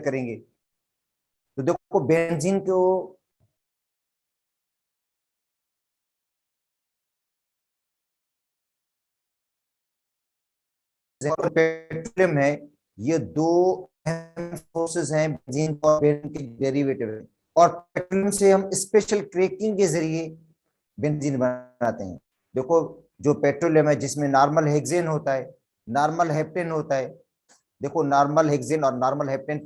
करेंगे। तो देखो बेंजीन को पेट्रोलियम है, ये दो सोर्सेज हैं बेंजीन और बेंजीन के डेरिवेटिव है। और पेट्रोलियम से हम स्पेशल क्रैकिंग के जरिए बेंजीन बनाते हैं। देखो जो पेट्रोलियम है जिसमें नॉर्मल हेक्सेन होता है, नॉर्मल हेप्टेन होता है। देखो नॉर्मल हेक्सेन और नॉर्मल हेप्टेन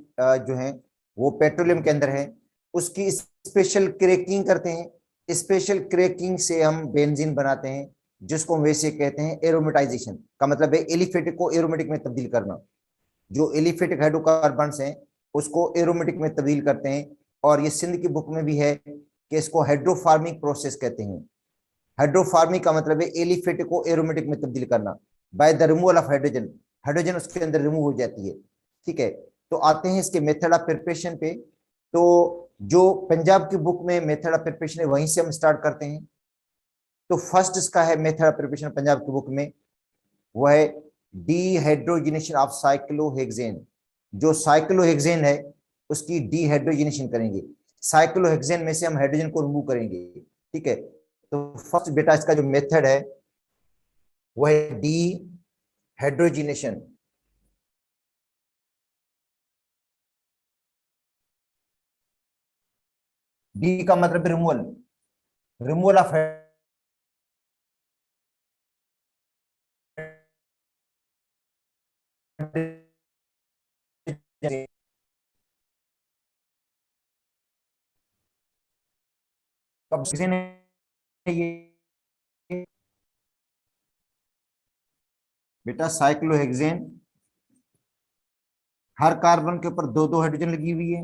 जो है वो पेट्रोलियम के अंदर है, उसकी स्पेशल क्रैकिंग करते हैं। स्पेशल क्रैकिंग से हम बेंजीन बनाते हैं, जिसको हम वैसे कहते हैं एरोमेटाइजेशन। का मतलब है एलिफेटिक को एरोमेटिक में तब्दील करना। जो एलिफेटिक हाइड्रोकार्बन्स हैं उसको एरोमेटिक में तब्दील करते हैं। और ये सिंध की बुक में भी है कि इसको हाइड्रोफार्मिंग प्रोसेस कहते हैं। हाइड्रोफार्मिंग का मतलब है एलिफेटिक को एरोमेटिक में तब्दील करना by the removal of hydrogen. Hydrogen उसके अंदर रिमूव हो जाती है। ठीक है, तो आते हैं इसके मेथड ऑफ प्रिपरेशन पे। तो जो पंजाब की बुक में मेथड ऑफ प्रिपरेशन है वहीं से हम स्टार्ट करते हैं। तो फर्स्ट इसका है मेथड ऑफ प्रिपरेशन पंजाब की बुक में, वो है डीहाइड्रोजनेशन ऑफ साइक्लोहेक्सेन। जो साइक्लोहेक्सेन है उसकी डीहाइड्रोजनेशन करेंगे। साइक्लोहेक्सेन में से हम हाइड्रोजन को रिमूव करेंगे। ठीक है, तो फर्स्ट बेटा इसका जो मेथड है वो है डीहाइड्रोजनेशन। डी का मतलब रिमूवल, रिमूवल ऑफ ये बेटा साइक्लोहेक्सेन, हर कार्बन के ऊपर दो दो हाइड्रोजन लगी हुई है।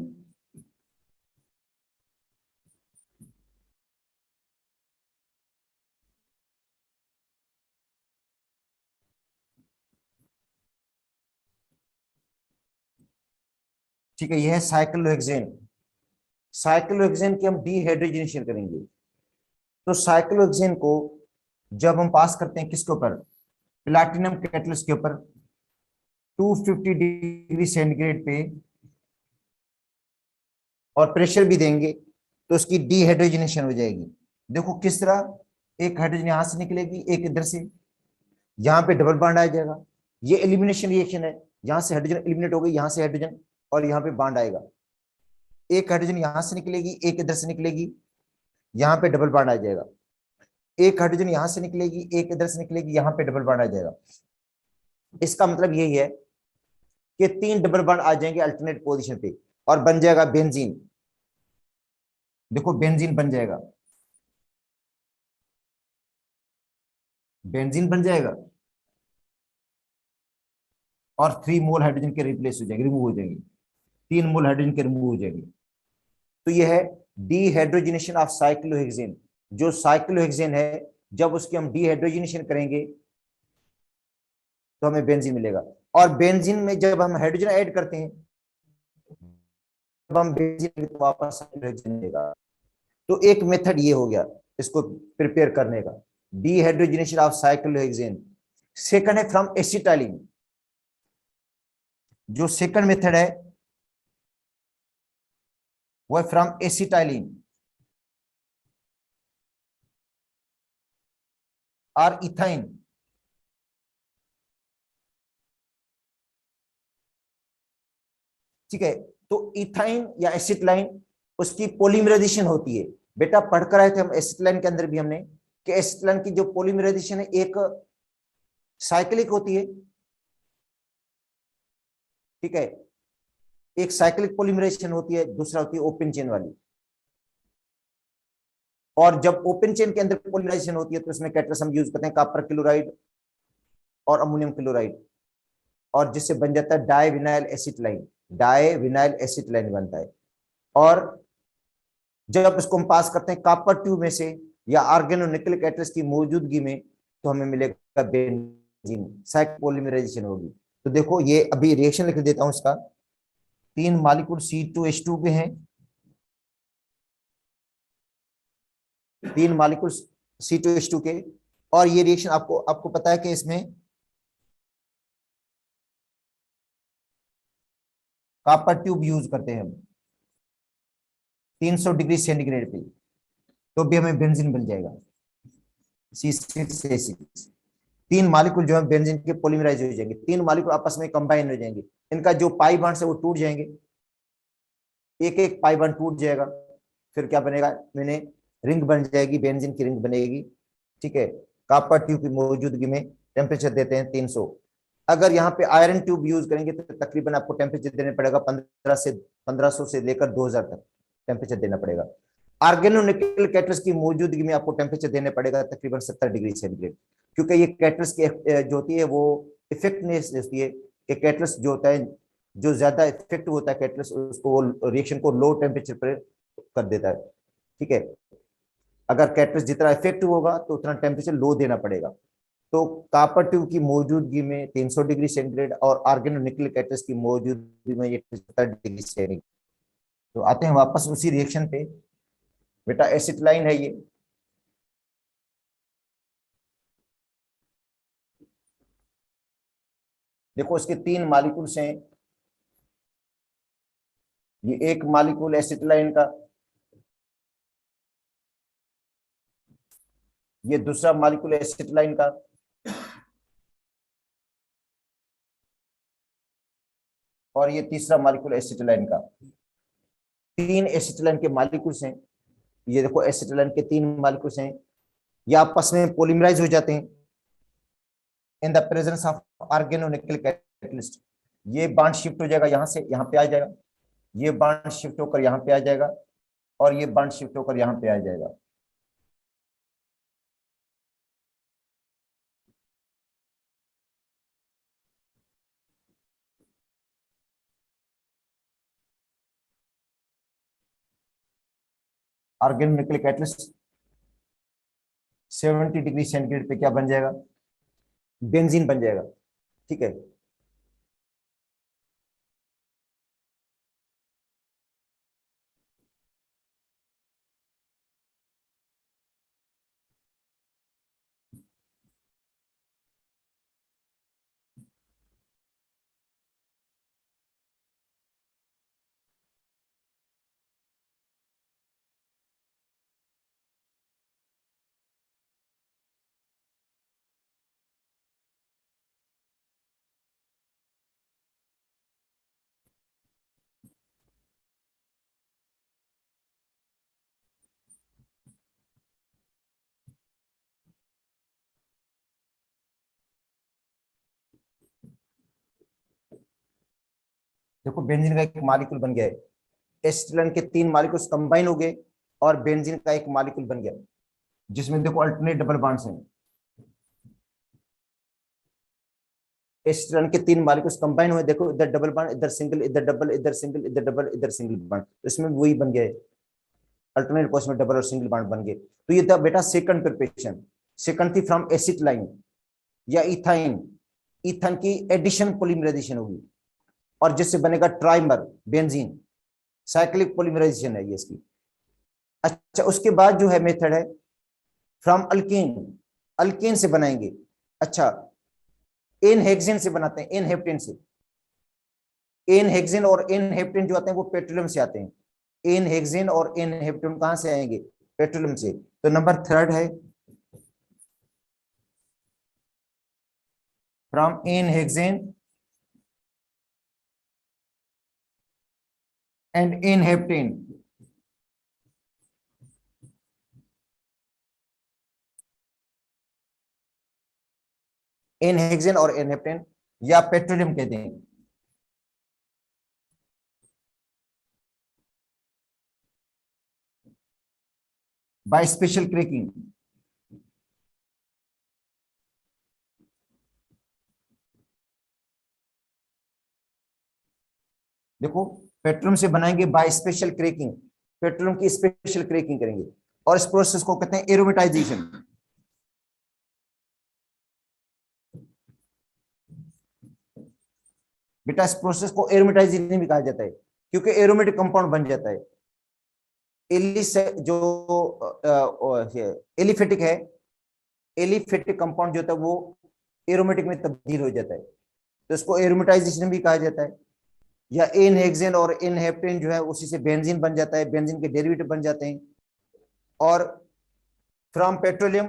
ठीक है, यह है साइक्लोहेक्सेन। साइक्लोहेक्सेन की हम डीहाइड्रोजनेशन करेंगे। तो साइक्लोहेक्सेन को जब हम पास करते हैं किसके ऊपर, प्लैटिनम कैटलिस्ट के ऊपर 250 डिग्री सेंटीग्रेड पे, और प्रेशर भी देंगे, तो उसकी डीहाइड्रोजनेशन हो जाएगी। देखो किस तरह, एक हाइड्रोजन यहां से निकलेगी, एक इधर से, यहाँ पे डबल बॉन्ड आ जाएगा। ये एलिमिनेशन रिएक्शन है, यहां से हाइड्रोजन एलिमिनेट हो गई, यहां से हाइड्रोजन, और यहाँ पे बॉन्ड आएगा। एक हाइड्रोजन यहां से निकलेगी, एक इधर से निकलेगी, यहाँ पे डबल बॉन्ड आ जाएगा। एक हाइड्रोजन यहां से निकलेगी, एक इधर से निकलेगी, यहाँ पे डबल बॉन्ड आ जाएगा। इसका मतलब यही है कि तीन डबल बॉन्ड आ जाएंगे अल्टरनेट पोजीशन पे, और बन जाएगा बेंजीन। देखो बेंजीन बन जाएगा, बेंजीन बन जाएगा, और 3 मोल हाइड्रोजन के रिप्लेस हो जाएंगे, रिमूव हो जाएंगे। 3 मोल हाइड्रोजन के रिमूव हो जाएंगे। तो यह है डीहाइड्रोजनेशन ऑफ साइक्लोहेक्सेन। जो साइक्लोहेक्सेन है जब उसकी हम डीहाइड्रोजनेशन करेंगे तो हमें बेंजीन मिलेगा। और बेंजीन में जब हम हाइड्रोजन ऐड करते हैं, जब हम बेंजीन तो वापस साइक्लोहेक्सेन मिलेगा। तो एक मेथड ये हो गया इसको प्रिपेयर करने का, डीहाइड्रोजनेशन ऑफ साइक्लोहेक्सेन। सेकंड है फ्रॉम एसिटाइलिन। जो सेकंड मेथड है वो है फ्रॉम एसिटाइलिन और इथाइन। ठीक है, तो इथाइन या एसिटाइलिन उसकी पोलीमराइजेशन होती है। बेटा पढ़कर आए थे हम एसिटाइलिन के अंदर भी हमने कि एसिटाइलिन की जो पोलीमराइजेशन है एक साइक्लिक होती है। ठीक है, एक साइक्लिक पोलीमराइजेशन होती है, दूसरा होती है ओपन चेन वाली। और जब ओपन चेन के अंदर पोलीमराइजेशन होती है तो इसमें कैटलिस्ट हम यूज करते हैं कॉपर क्लोराइड और अमोनियम क्लोराइड, और जिससे बन जाता है डाइविनाइल एसिटाइलिन। डाइविनाइल एसिटाइलिन बनता है। और जब इसको हम पास करते हैं कॉपर ट्यूब में से या ऑर्गेनोनिकल कैटलिस्ट की मौजूदगी में, तो हमें मिलेगा बेंजीन, साइक्लिक पॉलीमराइजेशन होगी। तो देखो ये अभी रिएक्शन लिख देता हूं इसका। 3 मॉलिक्यूल C2H2 के हैं, 3 मॉलिक्यूल C2H2 के। और ये रिएक्शन आपको आपको पता है कि इसमें कॉपर ट्यूब यूज करते हैं हम 300 डिग्री सेंटीग्रेड पे, तो भी हमें बेंजीन बन जाएगा C6H6। तीन मालिक्यूल जो है बेंजीन के पॉलीमराइज हो जाएंगे, तीन मालिक्यूल आपस में कंबाइन हो जाएंगे, इनका जो पाई बॉन्ड है वो टूट जाएंगे, एक एक पाई बॉन्ड टूट जाएगा, फिर क्या बनेगा, मैंने रिंग बन जाएगी, बेंजीन की रिंग बनेगी। ठीक है, कॉपर ट्यूब की मौजूदगी में टेम्परेचर देते हैं 300। अगर यहाँ पे आयरन ट्यूब यूज करेंगे तो तकरीबन आपको टेम्परेचर देना पड़ेगा 1500 से लेकर 2000 तक टेम्परेचर देना पड़ेगा। आर्गेनो निकल कैटलिस्ट की मौजूदगी में आपको टेम्परेचर देने पड़ेगा तकरीबन 70 डिग्री सेंटीग्रेड, क्योंकि ये कैटलिस्ट की जो होती है वो इफेक्टनेस होती है कि कैटलिस्ट जो होता है, जो ज्यादा इफेक्टिव होता है कैटलिस्ट, उसको वो रिएक्शन को लो टेम्परेचर पर कर देता है। ठीक है, अगर कैटलिस्ट जितना इफेक्टिव होगा तो उतना टेम्परेचर लो देना पड़ेगा। तो कॉपर ट्यूब की मौजूदगी में 300 डिग्री सेंटीग्रेड और आर्गेनो निकल कैटलिस्ट की मौजूदगी में ये 70 डिग्री सेंटीग्रेड। तो आते हैं वापस उसी रिएक्शन पे। बेटा एसिटिलाइन है ये, देखो इसके तीन मॉलिक्यूल्स हैं, ये एक मॉलिक्यूल एसिटिलाइन का, ये दूसरा मॉलिक्यूल एसिटिलाइन का, और ये तीसरा मॉलिक्यूल एसिटिलाइन का। तीन एसिटिलाइन के मॉलिक्यूल्स हैं, ये देखो एसिटिलाइन के तीन मॉलिक्यूल्स हैं, ये आपस में पॉलीमराइज हो जाते हैं in the presence of organonickel catalyst. ये बॉन्ड शिफ्ट हो जाएगा, यहां से यहां पे आ जाएगा, ये बॉन्ड शिफ्ट होकर यहां पे आ जाएगा, और ये बॉन्ड शिफ्ट होकर यहां पे आ जाएगा। ऑर्गेनोनिकल कैटलिस्ट 70 डिग्री सेंटीग्रेड पे क्या बन जाएगा, बेंजीन बन जाएगा। ठीक है, देखो बेंजीन का एक मॉलिक्यूल बन गया है, एसिटिलीन के तीन मॉलिक्यूल्स कंबाइन हो गए और बेंजीन का एक मॉलिक्यूल बन गया, जिसमें देखो अल्टरनेट डबल बॉन्ड्स हैं। एसिटिलीन के तीन मॉलिक्यूल्स कंबाइन हुए, देखो इधर डबल बॉन्ड, इधर सिंगल, इधर डबल, इधर सिंगल, इधर डबल, इधर सिंगल बॉन्ड, तो इसमें वही बन गए, अल्टरनेट पोजिशन में डबल और सिंगल बॉन्ड बन गए। तो ये था बेटा सेकंड प्रिपरेशन। सेकंड थी फ्रॉम एसिटिलाइन या इथाइन, इथाइन की एडिशन पॉलीमराइजेशन होगी और जिससे बनेगा ट्राइमर बेंजीन, साइक्लिक पॉलीमराइजेशन है ये इसकी। अच्छा, उसके बाद जो है मेथड है फ्रॉम अल्केन, अल्केन से बनाएंगे। अच्छा, एन हेक्सेन से बनाते हैं, एन हेप्टेन से। एन हेक्सेन और एन हेप्टेन जो आते हैं वो पेट्रोलियम से आते हैं। एन हेक्सेन और एन हेप्टेन कहां से आएंगे, पेट्रोलियम से। तो नंबर थर्ड है from n hexane and n heptane. N hexane और एन हेप्टेन या पेट्रोलियम कहते हैं। बाय स्पेशल क्रैकिंग, देखो पेट्रोलियम से बनाएंगे बाय स्पेशल क्रैकिंग, पेट्रोलियम की स्पेशल क्रैकिंग करेंगे और इस प्रोसेस को कहते हैं एरोमेटाइजेशन। बेटा इस प्रोसेस को एरोमेटाइजेशन भी कहा जाता है, क्योंकि एरोमेटिक कंपाउंड बन जाता है। एलिस जो एलिफेटिक है, एलिफेटिक कंपाउंड जो होता है वो एरोमेटिक में तब्दील हो जाता है, तो इसको एरोमेटाइजेशन भी कहा जाता है। या एन हेक्सेन और एन हेप्टेन जो है उसी से बेंजीन बन जाता है, बेंजीन के डेरिवेटिव बन जाते हैं। और फ्रॉम पेट्रोलियम,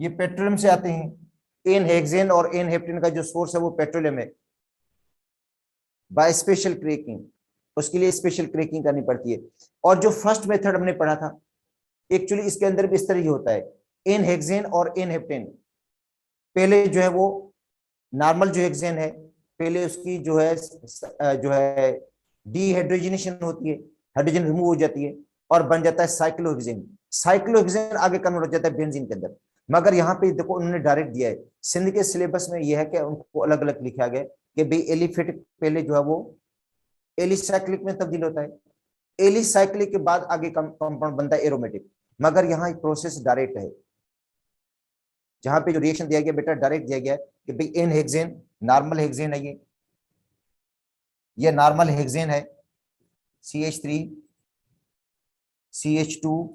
ये पेट्रोलियम से आते हैं। एन हेक्सेन और एन हेप्टेन का जो सोर्स है वो पेट्रोलियम है। बाय स्पेशल क्रैकिंग, उसके लिए स्पेशल क्रैकिंग करनी पड़ती है। और जो फर्स्ट मेथड हमने पढ़ा था, एक्चुअली इसके अंदर भी इस तरह ही होता है। एन हेक्सेन और एन हेप्टेन, पहले जो है वो नॉर्मल जो हेक्सेन है, पहले उसकी जो है डीहाइड्रोजनेशन होती है, हाइड्रोजन रिमूव हो जाती है और बन जाता है साइक्लोहेक्सेन। साइक्लोहेक्सेन आगे कन्वर्ट हो जाता है बेंजीन के अंदर। मगर यहाँ पे देखो उन्होंने डायरेक्ट दिया है, सिंध के सिलेबस में यह है कि उनको अलग अलग लिखा गया कि भाई एलिफेटिक पहले जो है वो एलिसाइक्लिक में तब्दील होता है, एलिसाइक्लिक के बाद आगे कंपाउंड बनता है एरोमेटिक। मगर यहाँ एक प्रोसेस डायरेक्ट है, जहां पे जो रिएक्शन दिया गया बेटा डायरेक्ट दिया गया है कि भाई एन हेक्सेन नॉर्मल हेक्सेन है, ये नॉर्मल हेक्सेन है, CH3 CH2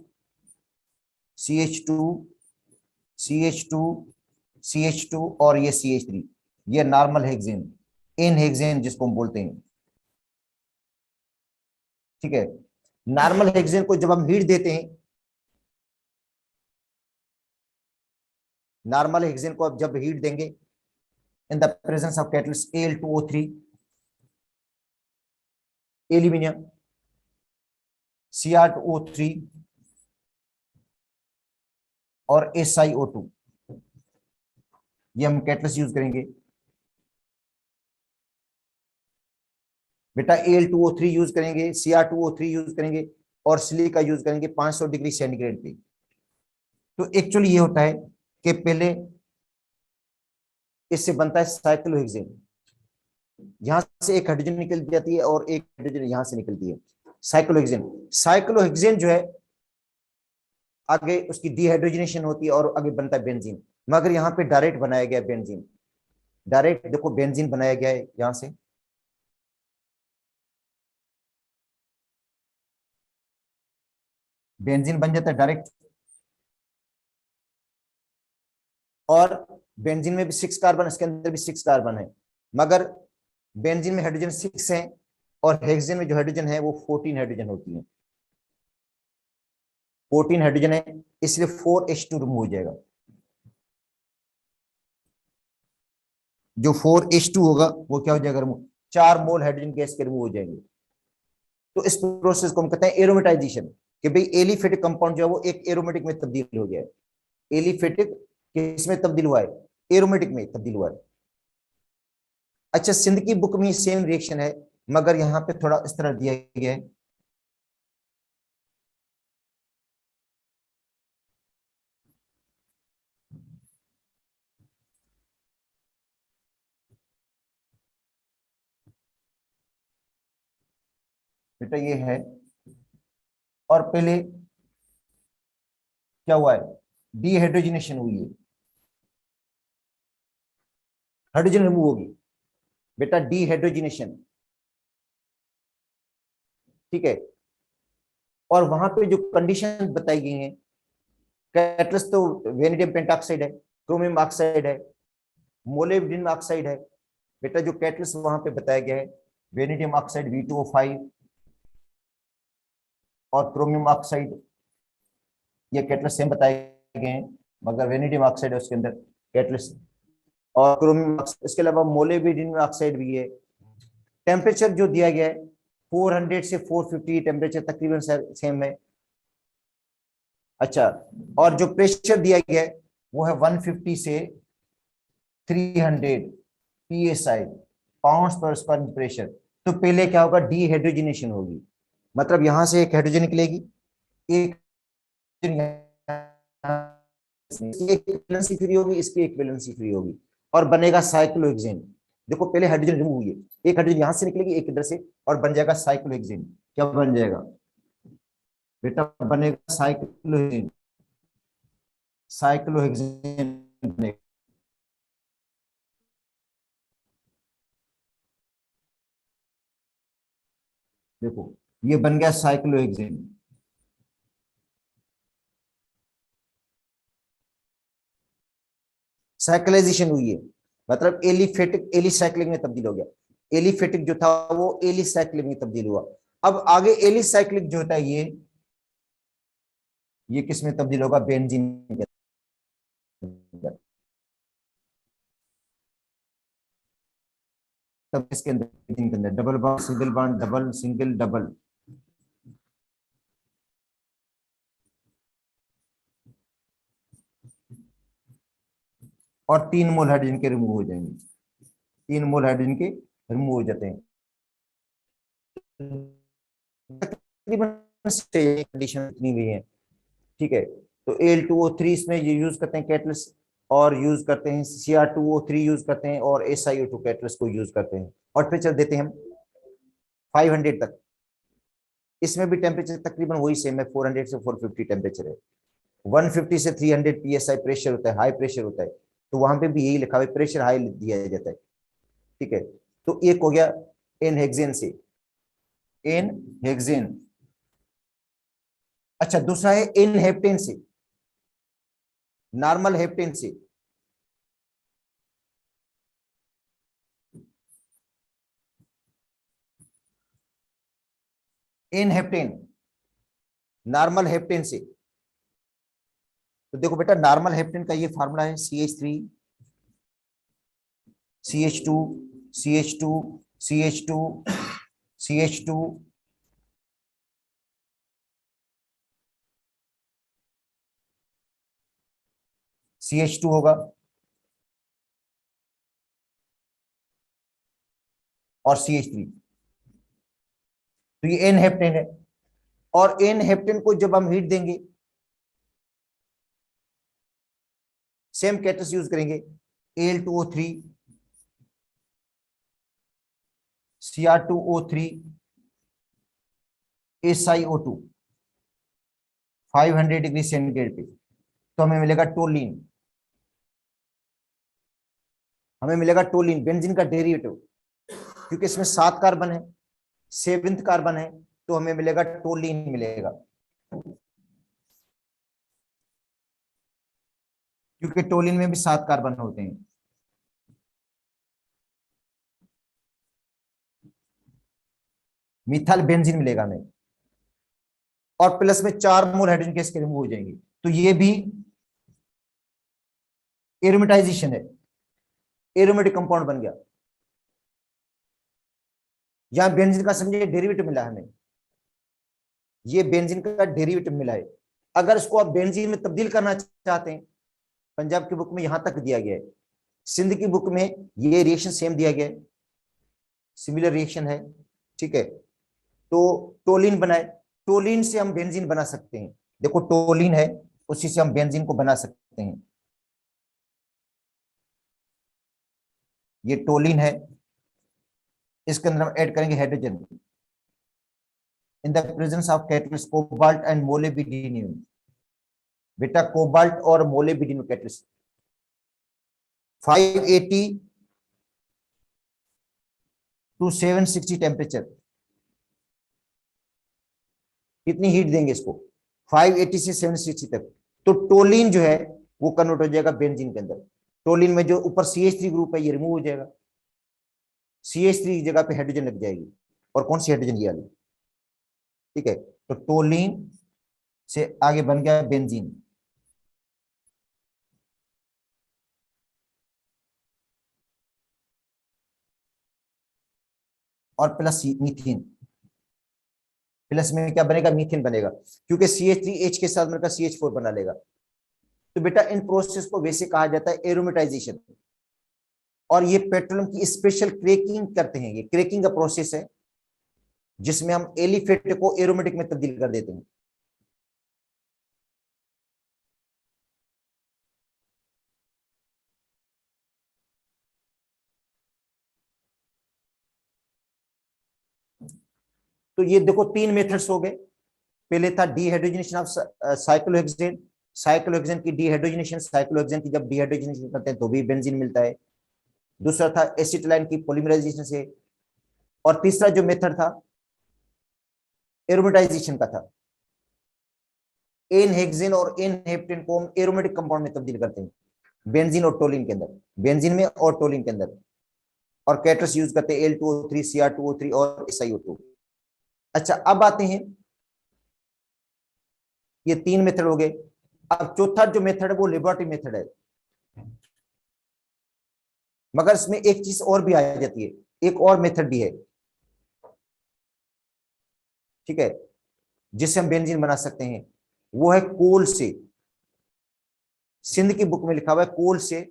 CH2 CH2 CH2 और ये CH3, ये नॉर्मल हेक्सेन, एन हेक्सेन जिसको हम बोलते हैं। ठीक है, नॉर्मल हेक्सेन को जब हम हीट देते हैं, नॉर्मल हेक्सेन को अब जब हीट देंगे इन the presence of catalyst Al2O3 aluminium, Cr2O3 और SiO2, ये हम कैटलिस्ट यूज करेंगे बेटा। Al2O3 यूज करेंगे, Cr2O3 यूज करेंगे और सिलिका यूज करेंगे 500 डिग्री सेंटीग्रेड पे। तो एक्चुअली ये होता है कि पहले इससे बनता है साइक्लोहेक्सेन, यहां से एक हाइड्रोजन निकल जाती है और एक हाइड्रोजन यहां से निकलती है, साइक्लोहेक्सेन। साइक्लोहेक्सेन जो है आगे उसकी डिहाइड्रोजनेशन होती है और आगे बनता है बेंजीन। मगर यहाँ पे डायरेक्ट बनाया गया बेंजीन, डायरेक्ट देखो बेंजीन बनाया गया है यहां से, बेंजीन बन जाता है डायरेक्ट। और बेंजीन में भी 6 कार्बन, इसके अंदर भी 6 कार्बन है, मगर बेंजीन में हाइड्रोजन 6 है और हेक्सेन में जो हाइड्रोजन है वो 14 हाइड्रोजन होती है, 14 हाइड्रोजन है, इसलिए 4H2 रिमूव हो जाएगा। जो 4H2 होगा वो क्या हो जाएगा, रिमूव, 4 मोल हाइड्रोजन गैस के रिमूव हो जाएंगे। तो इस प्रोसेस को हम कहते हैं एरोमेटाइजेशन, कि भाई एलिफेटिक कंपाउंड जो है वो एक एरोमेटिक में तब्दील हो गया है। एलिफेटिक किस में तब्दील हुआ है, एरोमेटिक में तब्दील हुआ है। अच्छा, सिंध की बुक में सेम रिएक्शन है, मगर यहाँ पे थोड़ा इस तरह दिया गया है। बेटा ये है, और पहले क्या हुआ है, डीहाइड्रोजनेशन हुई है, हाइड्रोजन रिमूव होगी बेटा, डीहाइड्रोजनेशन। ठीक है, और वहां पे जो कंडीशन बताई गई हैं, कैटलिस्ट तो वेनेडियम पेंटॉक्साइड है, क्रोमियम ऑक्साइड है, मोलिब्डेनम ऑक्साइड है। बेटा जो कैटलिस्ट वहां पे बताया गया है, वेनेडियम ऑक्साइड V2O5 और क्रोमियम ऑक्साइड, ये कैटलिस्ट सेम बताए गए हैं, मगर वेनेडियम ऑक्साइड है उसके अंदर कैटलिस्ट, और क्रोमियम ऑक्साइड, इसके अलावा मोलिब्डेनम ऑक्साइड भी है। टेम्परेचर जो दिया गया है 400 से 450 टेम्परेचर तकरीबन सेम है। अच्छा, और जो प्रेशर दिया गया है वो है 150 से 300 PSI, पाउंड्स पर स्क्वायर प्रेशर। तो पहले क्या होगा, डीहाइड्रोजनेशन होगी, मतलब यहां से एक हाइड्रोजन निकलेगी, एक एक वैलेंसी फ्री होगी, इसकी एक वैलेंसी फ्री होगी, और बनेगा साइक्लोहेक्सेन। देखो पहले हाइड्रोजन रिमूव हुई है, एक हाइड्रोजन यहां से निकलेगी एक इधर से, और बन जाएगा साइक्लोहेक्सेन। क्या बन जाएगा बेटा, बनेगा साइक्लोहेक्सेन, साइक्लोहेक्सेन बनेगा। देखो ये बन गया साइक्लोहेक्सेन। साइक्लाइजेशन हुई है, मतलब एलिफेटिक एलिसाइक्लिक में तब्दील हो गया। एलिफेटिक जो था वो एलिसाइक्लिक में तब्दील हुआ। अब आगे एलिसाइक्लिक जो होता है ये किस में तब्दील होगा? बेंजीन के अंदर। तब इसके अंदर बेंजीन के अंदर double bond single bond double single double, और 3 मोल हाइड्रोजन के रिमूव हो जाएंगे। 3 मोल हाइड्रोजन के रिमूव हो जाते हैं। तकरीबन कंडीशन इतनी भी है, ठीक है। तो Al2O3 इसमें ये यूज करते हैं कैटलिस्ट, और यूज करते हैं Cr2O3 यूज करते हैं, और SiO2 कैटलिस्ट को यूज करते हैं। और टेम्परेचर देते हैं हम 500 तक। इसमें भी टेम्परेचर तकरीबन वही सेम है, 400 से 450 टेम्परेचर है। 150 से 300 PSI प्रेशर होता है, हाई प्रेशर होता है। तो वहां पे भी यही लिखा हुआ है, प्रेशर हाई दिया जाता है, ठीक है। तो एक हो गया एन हेक्सेन से, एन हेक्सेन। अच्छा, दूसरा है एन हेप्टेन से, नॉर्मल हेप्टेन से। एन हेप्टेन, नॉर्मल हेप्टेन से। तो देखो बेटा, नॉर्मल हेप्टेन का ये फार्मूला है CH3 CH2 CH2 CH2 CH2 CH2 होगा, और CH3। तो ये एन हेप्टेन है। और एन हेप्टेन को जब हम हीट देंगे, सेम कैटलिस्ट यूज करेंगे, Al2O3 Cr2O3 SiO2 500 degree centigrade पे, तो हमें मिलेगा टोलिन। हमें मिलेगा टोलिन, बेंजीन का डेरिवेटिव, क्योंकि इसमें 7 कार्बन है, 7th कार्बन है, तो हमें मिलेगा टोलिन मिलेगा, क्योंकि टोलिन में भी 7 कार्बन होते हैं। मिथाइल बेंजीन मिलेगा हमें, और प्लस में 4 मोल हाइड्रोजन गैस के रिमूव हो जाएंगे। तो ये भी एरोमेटाइजेशन है, एरोमेटिक कंपाउंड बन गया। यहां बेंजीन का समझिए डेरिवेटिव मिला हमें, ये बेंजीन का डेरिवेटिव मिला है। अगर इसको आप बेंजीन में तब्दील करना चाहते हैं, पंजाब की बुक में यहां तक दिया गया है, सिंध की बुक में ये रिएक्शन सेम दिया गया है, सिमिलर रिएक्शन है, ठीक है। तो टोलिन बनाए, टोलिन से हम बेंजीन बना सकते हैं। देखो टोलिन है, उसी से हम बेंजीन को बना सकते हैं। ये टोलिन है, इसके अंदर हम ऐड करेंगे hydrogen in the presence of catalyst cobalt and molybdenum. बेटा कोबाल्ट और मोलिब्डेनम कैटलिस्ट 580 टू 760 टेम्परेचर, कितनी हीट देंगे इसको? 580 से 760 तक। तो टोलिन जो है वो कन्वर्ट हो जाएगा बेंजीन के अंदर। टोलिन में जो ऊपर CH3 ग्रुप है ये रिमूव हो जाएगा, CH3 की जगह पे हाइड्रोजन लग जाएगी। और कौन सी हाइड्रोजन? ये वाली, ठीक है। तो टोलिन से आगे बन गया बेंजीन, और प्लस मीथेन। प्लस में क्या बनेगा? मीथेन बनेगा, क्योंकि CH3 H के साथ मिलकर CH4 बना लेगा। तो बेटा इन प्रोसेस को वैसे कहा जाता है एरोमेटाइजेशन। और ये पेट्रोलियम की स्पेशल क्रैकिंग करते हैं, ये क्रैकिंग का प्रोसेस है जिसमें हम एलिफेट को एरोमेटिक में तब्दील कर देते हैं। तो ये देखो 3 मेथड्स हो गए। पहले था डीहाइड्रोजनेशन ऑफ साइक्लोहेक्सेन, साइक्लोहेक्सेन की डीहाइड्रोजनेशन, साइक्लोहेक्सेन की जब डीहाइड्रोजनेशन करते हैं तो भी बेंजीन मिलता है। दूसरा था एसिटिलाइन की पॉलीमराइजेशन से। और तीसरा जो मेथड था एरोमेटाइजेशन का था, एन हेक्सेन और एन हेप्टेन को हम एरोमेटिक कंपाउंड में तब्दील करते हैं। बेंजीन और टोलिन के अंदर, बेंजीन में और टोलिन के अंदर। और कैटर्स यूज करते हैं L2O3, Cr2O3 और SiO2। अच्छा, अब आते हैं, ये 3 मेथड हो गए। अब चौथा जो मेथड है वो लेबोरेटरी मेथड है, मगर इसमें एक चीज और भी आ जाती है, एक और मेथड भी है, ठीक है, जिससे हम बेंजीन बना सकते हैं। वो है कोल से। सिंध की बुक में लिखा हुआ है कोल से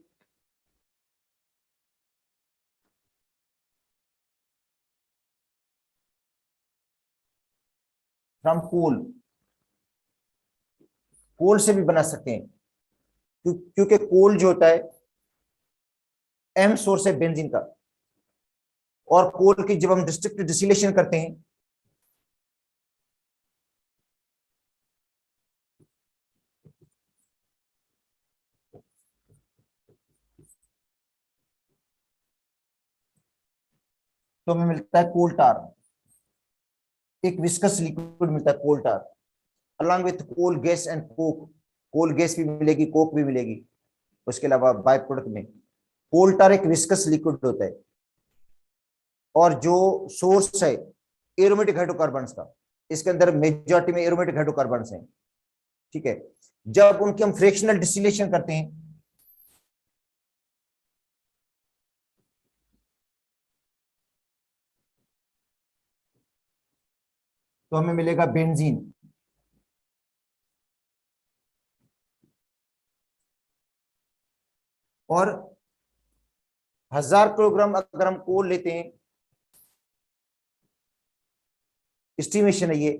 फ्रॉम कोल, कोल से भी बना सकते हैं। क्योंकि कोल जो होता है एम सोर्स है बेंजीन का, और कोल की जब हम डिस्ट्रिक्ट डिस्टिलेशन करते हैं तो हमें मिलता है कोल टार, एक विस्कस लिक्विड मिलता है coal tar, along with coal gas and coke. Coal gas भी मिलेगी, कोक भी मिलेगी। उसके अलावा बाय प्रोडक्ट में कोल टार एक विस्कस लिक्विड होता है, और जो सोर्स है एरोमेटिक हाइड्रोकार्बन्स का, इसके अंदर मेजॉरिटी में एरोमेटिक हाइड्रोकार्बन्स हैं, ठीक है। जब उनकी हम फ्रैक्शनल डिस्टिलेशन करते हैं तो हमें मिलेगा बेंजीन। और 1000 किलोग्राम अगर हम कोल लेते हैं, एस्टिमेशन है ये,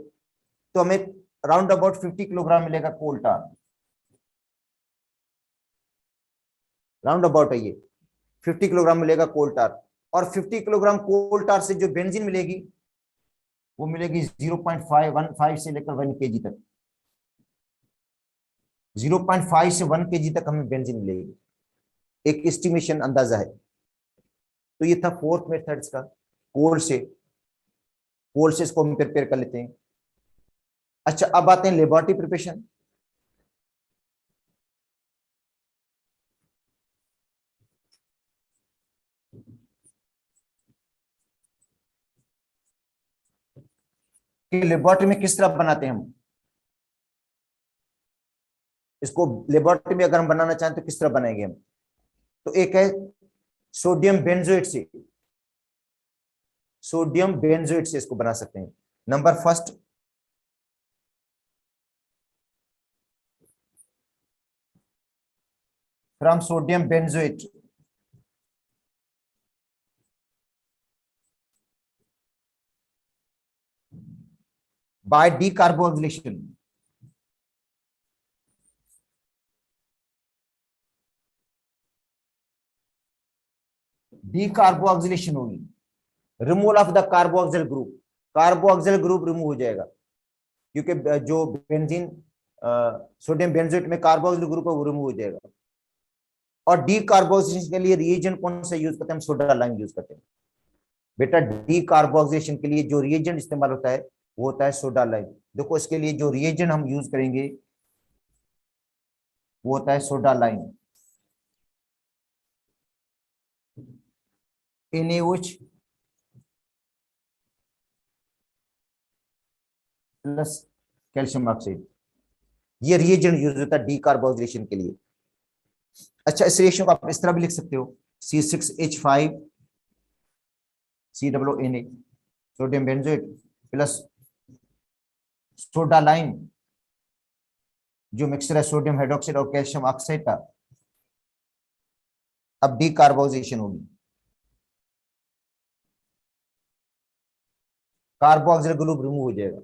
तो हमें राउंड अबाउट 50 किलोग्राम मिलेगा कोल टार, राउंड अबाउट है ये, 50 किलोग्राम मिलेगा कोल टार। और 50 किलोग्राम कोल टार से जो बेंजीन मिलेगी वो मिलेगी 0.515 से लेकर 1 kg तक, 0.5 से 1 kg तक हमें बेंजीन मिलेगी, एक एस्टिमेशन अंदाजा है। तो ये था फोर्थ मेथड्स का, कोल से, कोल से इसको हम प्रिपेयर कर लेते हैं। अच्छा, अब आते हैं लेबोरेटरी प्रिपरेशन। कि लेबोरेटरी में किस तरह बनाते हैं हम इसको, लेबोरेटरी में अगर हम बनाना चाहें तो किस तरह बनाएंगे हम। तो एक है सोडियम बेंजोएट से, सोडियम बेंजोएट से इसको बना सकते हैं। Number first, from sodium benzoate by decarboxylation, decarboxylation होगी, removal of the carboxyl group, carboxyl group remove हो जाएगा, क्योंकि जो बेंजीन सोडियम बेंजोएट में कार्बोक्सिल ग्रुप है वो रिमूव हो जाएगा। और डीकार्बोक्सिलेशन के लिए रिएजेंट कौन सा यूज करते हैं, हम सोडा लाइम यूज करते हैं। बेटा डीकार्बोक्सिलेशन के लिए जो रिएजेंट इस्तेमाल होता है वो होता है सोडा लाइम। देखो, इसके लिए जो रिएजेंट हम यूज करेंगे वो होता है soda lime, NaOH plus calcium oxide, ये रिएजेंट यूज होता है डीकार्बोक्सिलेशन के लिए। अच्छा, इस रेशियो को आप इस तरह भी लिख सकते हो, C6H5COONA, sodium benzoate plus soda lime, जो मिक्सचर है सोडियम हाइड्रोक्साइड और कैल्शियम ऑक्साइड का। अब डीकार्बोक्सिलेशन होगी, कार्बोक्सिल ग्रुप रिमूव हो जाएगा।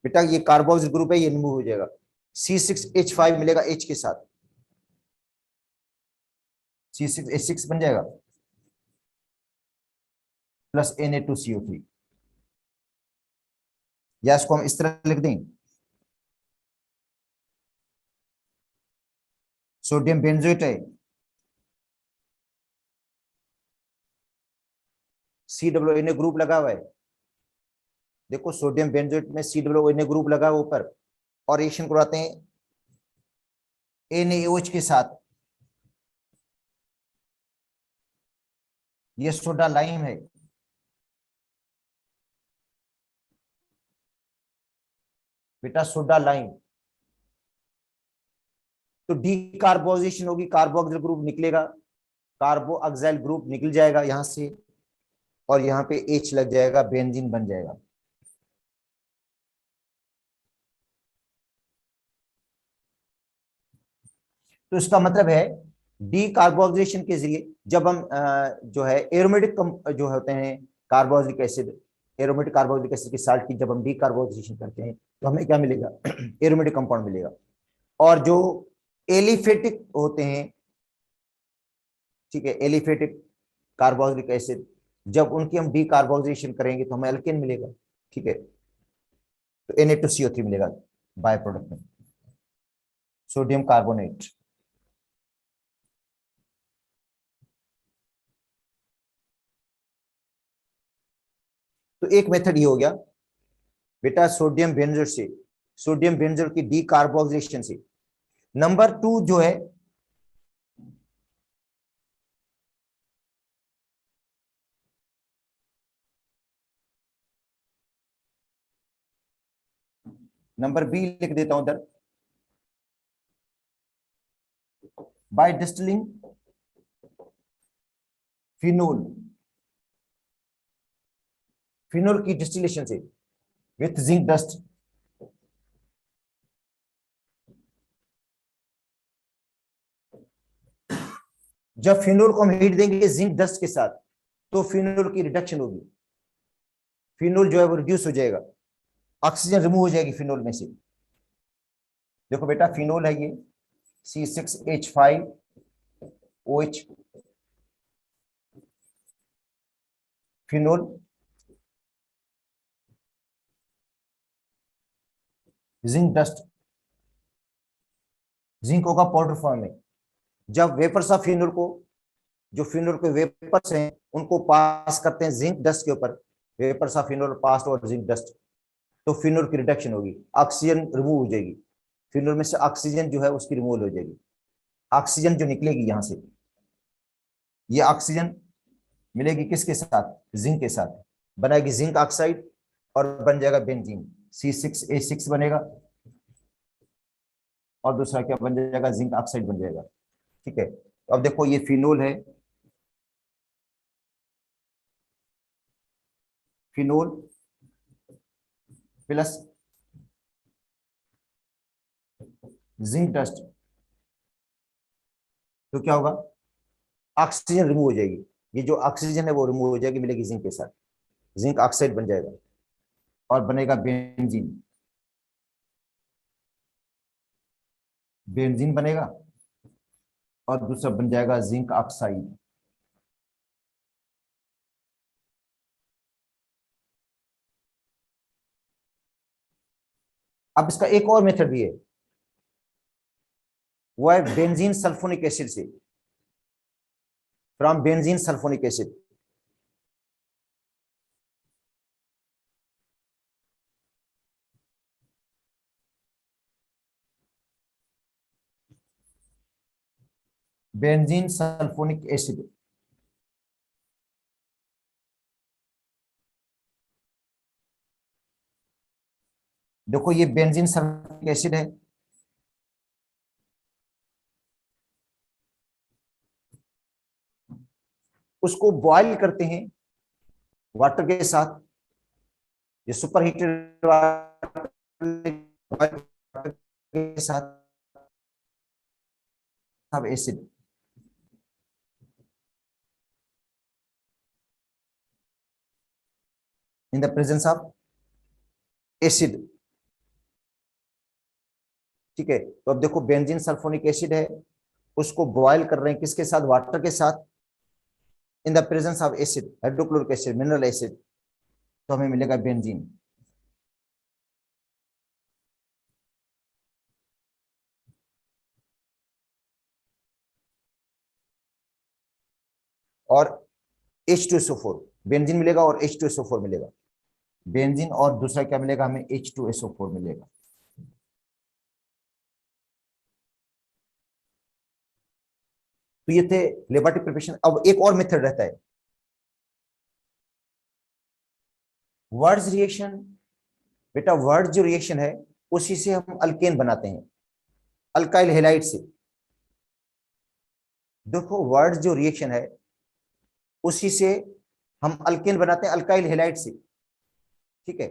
बेटा ये कार्बोक्सिल ग्रुप है, ये रिमूव हो जाएगा, C6H5 मिलेगा H के साथ, C6H6 बन जाएगा प्लस Na2CO3, या इसको हम इस तरह लिख दें, सोडियम बेंजोएट है, COONA ग्रुप लगा हुआ है। देखो, सोडियम बेंजोएट में COONA ग्रुप लगा हुआ ऊपर, और रिएक्शन करवाते हैं NaOH के साथ, ये सोडा लाइम है, बेटा सोडा लाइम। तो डीकार्बोक्सिलेशन होगी, कार्बोक्सिल ग्रुप निकलेगा, कार्बोक्सिल ग्रुप निकल जाएगा यहां से, और यहाँ पे H लग जाएगा, बेंजीन बन जाएगा। तो इसका मतलब है डीकार्बोक्सिलेशन के जरिए जब हम जो है एरोमेटिक जो होते हैं carboxylic acid, aromatic carboxylic acid की साल्ट की जब हम डीकार्बोक्सिलेशन करते हैं तो हमें क्या मिलेगा? एरोमेटिक कंपाउंड मिलेगा। और जो एलिफेटिक होते हैं, ठीक है, एलिफेटिक कार्बोक्सिलिक एसिड, जब उनकी हम डीकार्बोक्सिलेशन करेंगे तो हमें एल्केन मिलेगा, ठीक है। तो Na2CO3 मिलेगा बाय प्रोडक्ट में, सोडियम कार्बोनेट। तो एक मेथड ये हो गया बेटा सोडियम बेंजोएट से, सोडियम बेंजोएट की डीकार्बोक्सिलेशन से। नंबर 2 जो है नंबर बी लिख देता हूं इधर, बाय डिस्टिलिंग फिनोल, फिनोल की डिस्टिलेशन से विथ जिंक डस्ट। जब फिनोल को हम हीट देंगे जिंक डस्ट के साथ तो फिनोल की रिडक्शन होगी, फिनोल जो है वो रिड्यूस हो जाएगा, ऑक्सीजन रिमूव हो जाएगी फिनोल में से। देखो बेटा फिनोल है ये C6H5OH, phenol, zinc dust, zinc होगा पाउडर फॉर्म में। जब वेपर्स ऑफ फिनोल को, जो फिनोल के वेपर्स हैं उनको पास करते हैं जिंक डस्ट के ऊपर, वेपर्स ऑफ फिनोल पास और जिंक डस्ट, तो फिनोल की रिडक्शन होगी, ऑक्सीजन रिमूव हो जाएगी, फिनोल में से ऑक्सीजन जो है उसकी रिमूवल हो जाएगी। ऑक्सीजन जो निकलेगी यहां से, ये ऑक्सीजन मिलेगी किसके साथ? जिंक के साथ, बनाएगी जिंक ऑक्साइड और बन जाएगा बेंजीन, C6H6 बनेगा, और दूसरा क्या बन जाएगा? जिंक ऑक्साइड बन जाएगा, ठीक है। तो अब देखो ये फिनोल है, फिनोल प्लस जिंक डस्ट, तो क्या होगा? ऑक्सीजन रिमूव हो जाएगी, ये जो ऑक्सीजन है वो रिमूव हो जाएगी, मिलेगी जिंक के साथ, जिंक ऑक्साइड बन जाएगा और बनेगा बेंजीन, बेंजीन बनेगा, और दूसरा बन जाएगा जिंक ऑक्साइड। अब इसका एक और मेथड भी है, वो है बेंजीन सल्फोनिक एसिड से, from benzene sulphonic acid. Benzene sulphonic acid, देखो ये बेंजीन सल्फोनिक एसिड है, उसको बॉयल करते हैं वाटर के साथ, ये सुपर हीटेड वाटर के साथ, अब acid, in the presence of acid, ठीक है। तो अब देखो बेंजीन सल्फोनिक एसिड है, उसको बॉयल कर रहे हैं किसके साथ? वाटर के साथ, इन the presence of acid, hydrochloric acid, mineral acid, तो हमें मिलेगा बेंजीन। और H2SO4, बेंजीन मिलेगा और H2SO4 मिलेगा, बेंजीन और दूसरा क्या मिलेगा हमें? H2SO4 मिलेगा। तो ये थे लेबोरेटरी प्रिपरेशन। अब एक और मेथड रहता है वर्ड्स रिएक्शन। बेटा वर्ड जो रिएक्शन है उसी से हम अल्केन बनाते हैं, अल्काइल हेलाइड से। देखो वर्ड जो रिएक्शन है उसी से हम अल्केन बनाते हैं, अल्काइल हेलाइड से। ठीक है,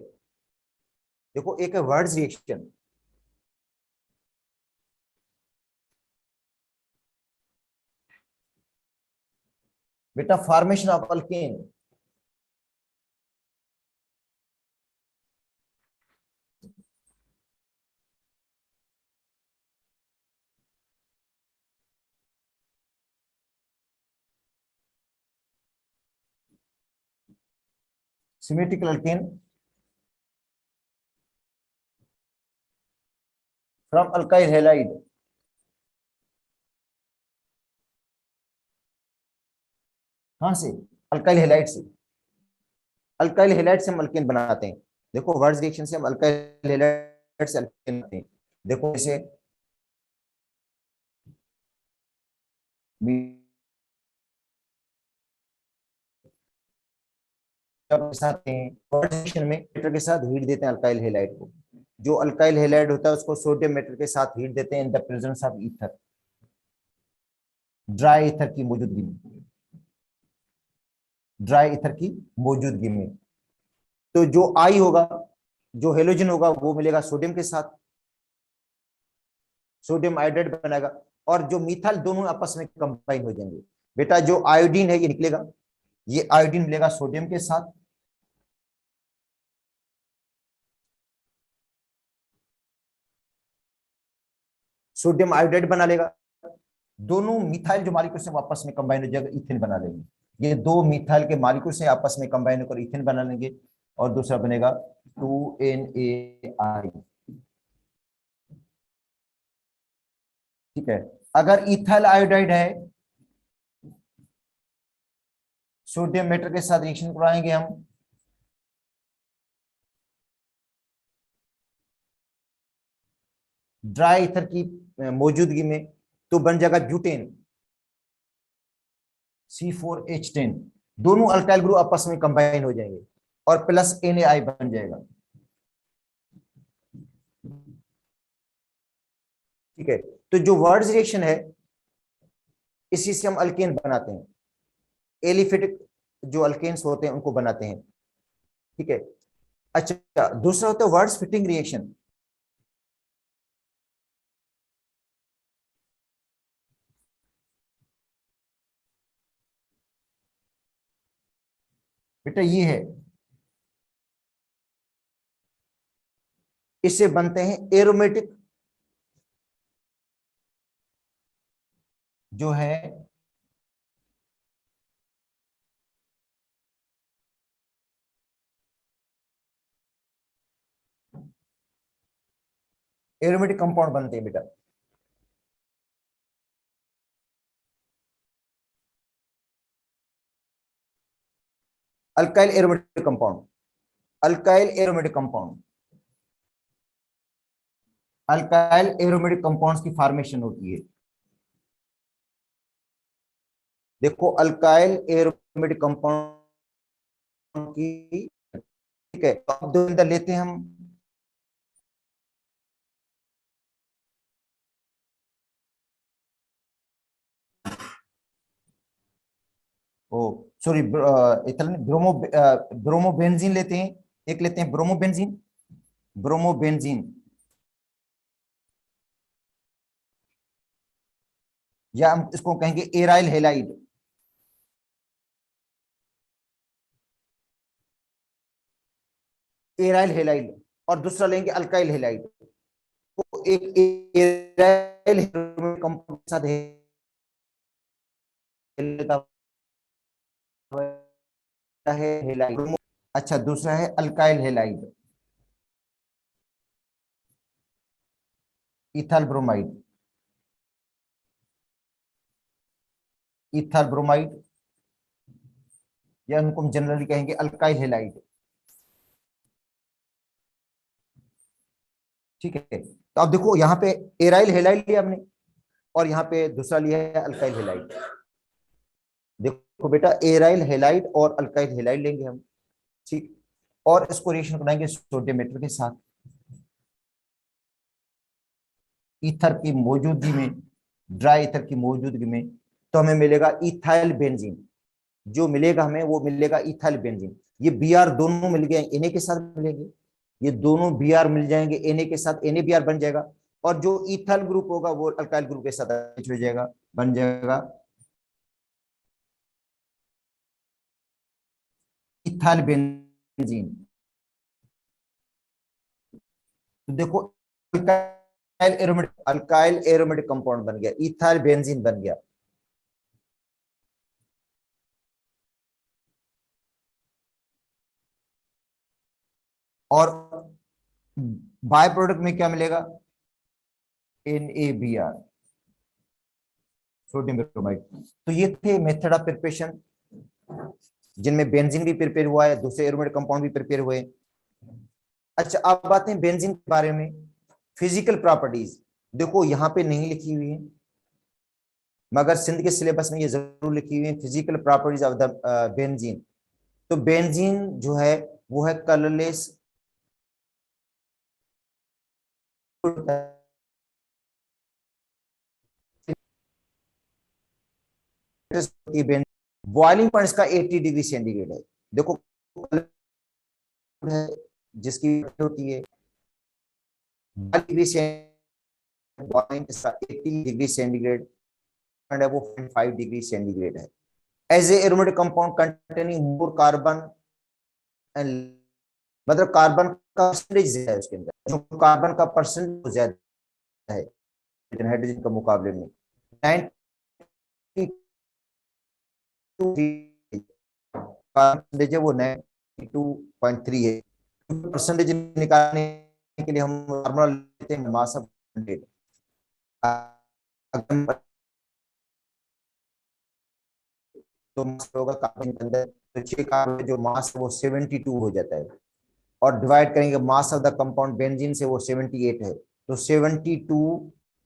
देखो एक है वर्ड्स रिएक्शन, बेटा formation of alkane. Symmetrical alkane from alkyl halide. कहां से? अल्काइल हेलाइड से। अल्काइल हेलाइड से हम अल्केन बनाते हैं। देखो वर्ड्स रिएक्शन से हम अल्काइल हेलाइड से अल्केन बनाते हैं। देखो इसे के साथ वर्ड रिएक्शन में मेटर के साथ हीट देते हैं अल्काइल हेलाइड को। जो अल्काइल हेलाइड होता है उसको सोडियम मेटर के साथ हीट देते हैं in the presence of ether, dry ether की मौजूदगी में, ड्राई ईथर की मौजूदगी में। तो जो आई होगा, जो हेलोजन होगा वो मिलेगा सोडियम के साथ, सोडियम आयोडाइड बनेगा, और जो मिथाइल दोनों आपस में कंबाइन हो जाएंगे। बेटा जो आयोडीन है ये निकलेगा, ये आयोडीन मिलेगा सोडियम के साथ, सोडियम आयोडाइड बना लेगा। दोनों मिथाइल जो मालिक्यूल से वापस में कंबाइन हो जाएगा, इथेन बना लेंगे। ये दो मिथाइल के मालिक्यूल से आपस में कंबाइन होकर इथेन बना लेंगे, और दूसरा बनेगा 2NaI। ठीक है, अगर इथाइल आयोडाइड है, सोडियम मेटर के साथ रिएक्शन कराएंगे हम, ड्राई ईथर की मौजूदगी में, तो बन जाएगा ब्यूटेन, C4H10। दोनों अल्काइल ग्रुप आपस में कंबाइन हो जाएंगे और प्लस NaI बन जाएगा। ठीक है, तो जो वर्ड्स रिएक्शन है इसी से हम अल्केन बनाते हैं, एलिफेटिक जो अल्केन्स होते हैं उनको बनाते हैं। ठीक है, अच्छा दूसरा होता है वर्ड्स फिटिंग रिएक्शन। बेटा ये है, इससे बनते हैं एरोमेटिक जो है एरोमेटिक कंपाउंड बनते हैं बेटा। Alkyl aromatic compound, alkyl aromatic compound, alkyl aromatic compounds की फॉर्मेशन होती है। देखो अल्काइल एरोमेटिक कंपाउंड की, ठीक है, अब दो अंदर लेते हैं हम। ओ सॉरी, इथाइल ब्रोमोबेंजीन लेते हैं, एक लेते हैं ब्रोमोबेंजीन, ब्रोमोबेंजीन, या हम इसको कहेंगे एराइल हेलाइड। एराइल हेलाइड, और दूसरा लेंगे अल्काइल हेलाइड। तो एक एराइल कंपाउंड के साथ है हेलाइड। अच्छा दूसरा है alkyl halide, ethyl bromide, ethyl bromide, या उनको हम जनरली कहेंगे अल्काइल हेलाइड। ठीक है, तो अब देखो यहाँ पे एराइल हेलाइड लिया हमने, और यहाँ पे दूसरा लिया है अल्काइल हेलाइड। देखो बेटा, एराइल हेलाइड और अल्काइल हेलाइड लेंगे हम, ठीक, और इसको रिएक्शन कराएंगे सोडियम मेटल के साथ ईथर की मौजूदगी में, ड्राई ईथर की मौजूदगी में, तो हमें मिलेगा इथाइल बेंजीन। जो मिलेगा हमें वो मिलेगा इथाइल बेंजीन। ये बी आर दोनों मिल गए Na के साथ मिलेंगे, ये दोनों बी आर मिल जाएंगे Na के साथ, NaBr बन जाएगा, और जो इथाइल ग्रुप होगा वो अल्काइल ग्रुप के साथ अटैच हो जाएगा, बन जाएगा इथाइल बेंजीन। तो देखो, अल्काइल एरोमेटिक कंपाउंड बन गया, इथाइल बेंजीन बन गया। और बाय प्रोडक्ट में क्या मिलेगा? NaBr, sodium bromide. तो ये थे मेथड ऑफ प्रिपरेशन, जिनमें बेंजीन भी प्रिपेयर हुआ है, दूसरे एरोमेटिक कंपाउंड भी प्रिपेयर हुए। अच्छा, अब बात है बेंजीन के बारे में। फिजिकल प्रॉपर्टीज देखो यहाँ पे नहीं लिखी हुई है, मगर सिंध के सिलेबस में ये जरूर लिखी हुई है, physical properties of the benzene. तो बेंजीन जो है वो है कलरलेस, बॉइलिंग पॉइंट इसका 80 डिग्री सेंटीग्रेड है। देखो है जिसकी होती है 80 डिग्री बॉइलिंग इसका 80 डिग्री सेंटीग्रेड है, वो 5 डिग्री सेंटीग्रेड है। As a aromatic compound containing more carbon and, मतलब कार्बन का परसेंटेज है उसके अंदर, जो कार्बन का परसेंट ज्यादा है हाइड्रोजन के मुकाबले में। 92 परसेंटेज है, वो 92.3 है। परसेंटेज निकालने के लिए हम फॉर्मूला लेते हैं मास ऑफ 100। तो मास होगा कार्बन के अंदर, तो 6 कार्बन जो मास वो 72 हो जाता है, और डिवाइड करेंगे mass of the compound benzene से, वो 78 है। तो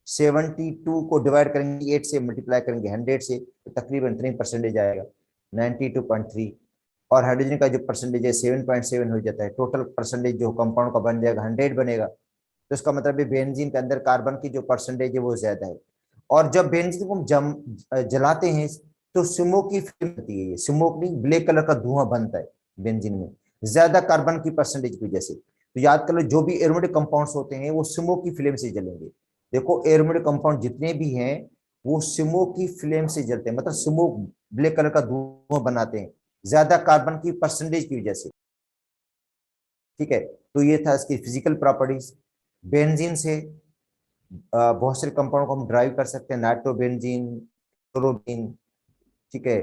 72 को डिवाइड करेंगे 8 से, मल्टीप्लाई करेंगे 100 से, तो तकरीबन इतनी परसेंटेज आएगा 92.3। और हाइड्रोजन का जो परसेंटेज है 7.7 हो जाता है। टोटल परसेंटेज जो कंपाउंड का बन जाएगा 100 बनेगा। तो इसका मतलब है बेंजीन के अंदर कार्बन की जो परसेंटेज है वो ज्यादा है। और जब बेंजीन को हम जलाते हैं तो स्मोक की फिल्म होती है, ये स्मोक नहीं, ब्लैक कलर का धुआं बनता है बेंजीन में, ज्यादा कार्बन की परसेंटेज की वजह से। तो याद कर लो, जो भी एरोमेटिक कंपाउंड्स होते हैं वो स्मोक की फ्लेम से जलेंगे। देखो, एरोमेटिक कंपाउंड जितने भी हैं वो स्मोक की फ्लेम से जलते हैं, मतलब स्मोक ब्लैक कलर का धुआं बनाते हैं, ज्यादा कार्बन की परसेंटेज की वजह से। ठीक है, तो ये था इसकी फिजिकल प्रॉपर्टीज। बेंजीन से बहुत सारे कंपाउंड को हम ड्राइव कर सकते हैं, नाइट्रोबेंजीन, क्लोरोबेन, ठीक है,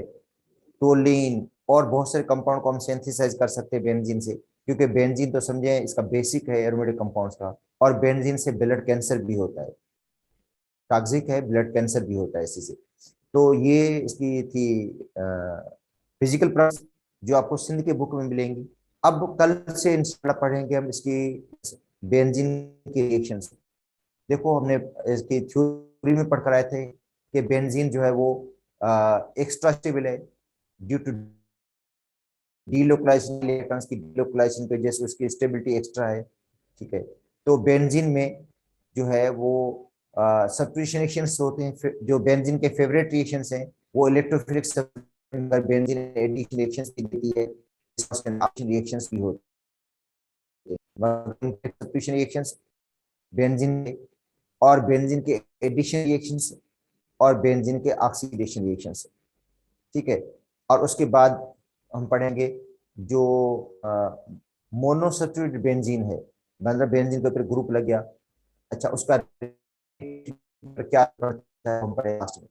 टोलिन, और बहुत सारे कंपाउंड को हम सिंथेसाइज कर सकते हैं बेंजीन से, क्योंकि बेंजीन तो समझे इसका बेसिक है एरोमेटिक कंपाउंड्स का। और बेंजीन से ब्लड कैंसर भी होता है, टॉक्सिक है, ब्लड कैंसर भी होता है इसी से। तो ये इसकी थी फिजिकल प्रॉपर्टीज, जो आपको सिंध के बुक में मिलेंगी। अब कल से इंशाल्लाह पढ़ेंगे हम इसकी बेंजीन की रिएक्शंस। देखो, हमने इसकी थ्योरी में पढ़ कर आए थे कि बेंजीन जो है वो एक्स्ट्रा स्टेबल है ड्यू टू डीलोकलाइजेशन, इलेक्ट्रॉन्स की डीलोकलाइजेशन की वजह से उसकी स्टेबिलिटी एक्स्ट्रा है। ठीक है, तो बेंजीन में जो है वो सब्स्टिट्यूशन रिएक्शंस होते हैं, जो बेंजीन के फेवरेट रिएक्शंस हैं वो इलेक्ट्रोफिलिक बेंजीन एडिशन रिएक्शंस की देती है, रिएक्शंस भी होती है। सब्स्टिट्यूशन रिएक्शंस बेंजीन के, और बेंजीन के एडिशन रिएक्शंस, और बेंजीन के ऑक्सीडेशन रिएक्शंस। ठीक है, और उसके बाद हम पढ़ेंगे जो मोनोसैचुरेटेड बेंजीन है, मतलब बेंजीन के ऊपर ग्रुप लग गया। अच्छा, उसका क्या करता है हम पढ़ेंगे लास्ट में।